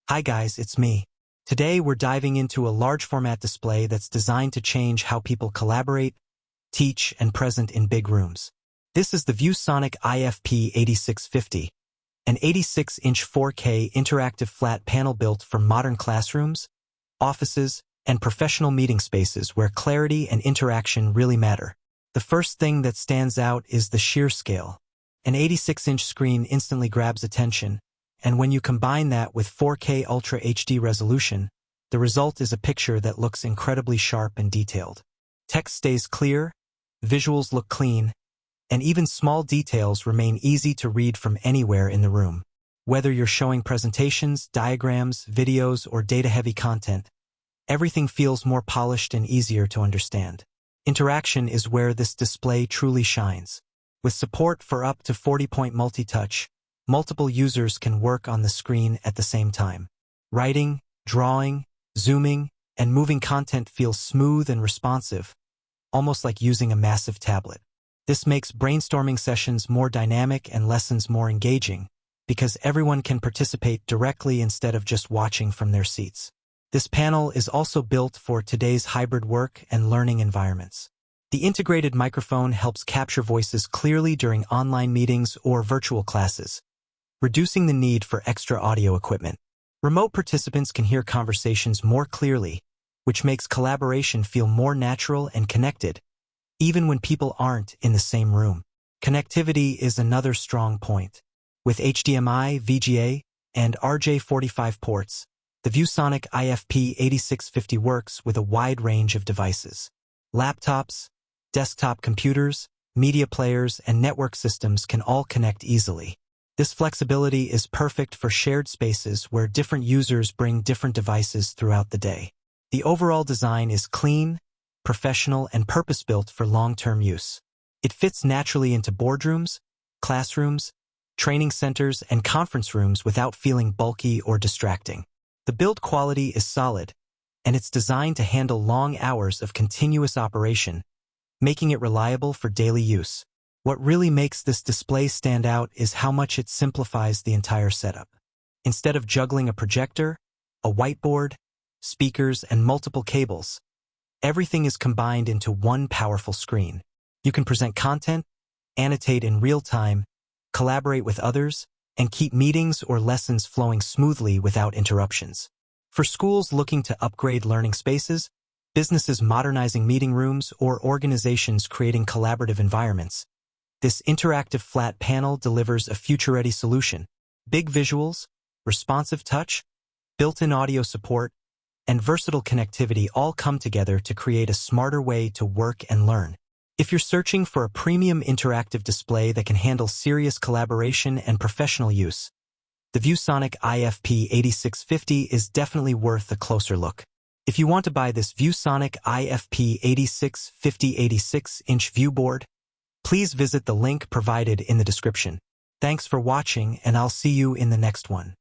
Hi guys, it's me. Today we're diving into a large format display that's designed to change how people collaborate, teach, and present in big rooms. This is the ViewSonic IFP8650, an 86-inch 4K interactive flat panel built for modern classrooms, offices, and professional meeting spaces where clarity and interaction really matter. The first thing that stands out is the sheer scale. An 86-inch screen instantly grabs attention, and when you combine that with 4K Ultra HD resolution, the result is a picture that looks incredibly sharp and detailed. Text stays clear, visuals look clean, and even small details remain easy to read from anywhere in the room. Whether you're showing presentations, diagrams, videos, or data-heavy content, everything feels more polished and easier to understand. Interaction is where this display truly shines. With support for up to 40-point multi-touch, multiple users can work on the screen at the same time. Writing, drawing, zooming, and moving content feels smooth and responsive, almost like using a massive tablet. This makes brainstorming sessions more dynamic and lessons more engaging, because everyone can participate directly instead of just watching from their seats. This panel is also built for today's hybrid work and learning environments. The integrated microphone helps capture voices clearly during online meetings or virtual classes, reducing the need for extra audio equipment. Remote participants can hear conversations more clearly, which makes collaboration feel more natural and connected, even when people aren't in the same room. Connectivity is another strong point. With HDMI, VGA, and RJ45 ports, the ViewSonic IFP8650 works with a wide range of devices. Laptops, desktop computers, media players, and network systems can all connect easily. This flexibility is perfect for shared spaces where different users bring different devices throughout the day. The overall design is clean, professional, and purpose-built for long-term use. It fits naturally into boardrooms, classrooms, training centers, and conference rooms without feeling bulky or distracting. The build quality is solid, and it's designed to handle long hours of continuous operation, making it reliable for daily use. What really makes this display stand out is how much it simplifies the entire setup. Instead of juggling a projector, a whiteboard, speakers, and multiple cables, everything is combined into one powerful screen. You can present content, annotate in real time, collaborate with others, and keep meetings or lessons flowing smoothly without interruptions. For schools looking to upgrade learning spaces, businesses modernizing meeting rooms, or organizations creating collaborative environments, this interactive flat panel delivers a future-ready solution. Big visuals, responsive touch, built-in audio support, and versatile connectivity all come together to create a smarter way to work and learn. If you're searching for a premium interactive display that can handle serious collaboration and professional use, the ViewSonic IFP8650 is definitely worth a closer look. If you want to buy this ViewSonic IFP8650 86-inch ViewBoard, please visit the link provided in the description. Thanks for watching, and I'll see you in the next one.